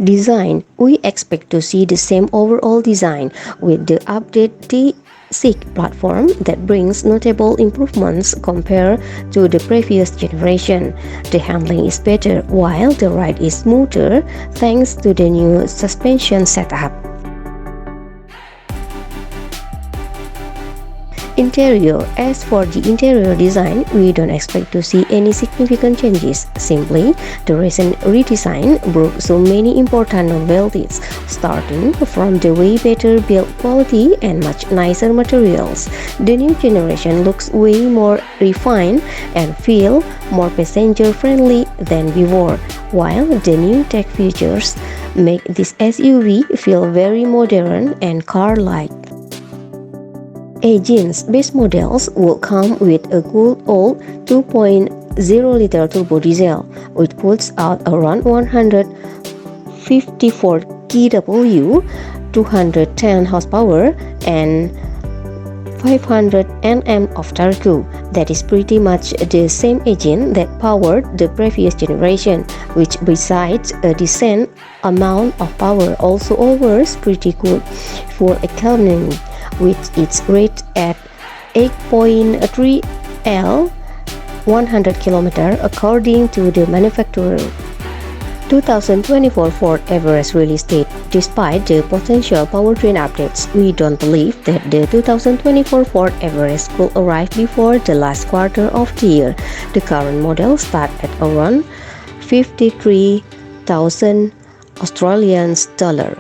Design. We expect to see the same overall design with the updated SIG platform that brings notable improvements compared to the previous generation. The handling is better while the ride is smoother thanks to the new suspension setup. Interior. As for the interior design, we don't expect to see any significant changes. Simply, the recent redesign brought so many important novelties, starting from the way better build quality and much nicer materials. The new generation looks way more refined and feel more passenger-friendly than before, while the new tech features make this SUV feel very modern and car-like. Engines. Base models will come with a good old 2.0-liter turbo diesel, which puts out around 154 kW, 210 horsepower, and 500 Nm of torque. That is pretty much the same engine that powered the previous generation, which besides a decent amount of power also offers pretty good fuel economy, with its rate at 8.3 L 100 km according to the manufacturer. 2024 Ford Everest release date. Despite the potential powertrain updates, we don't believe that the 2024 Ford Everest could arrive before the last quarter of the year. The current model starts at around 53,000 Australian dollars.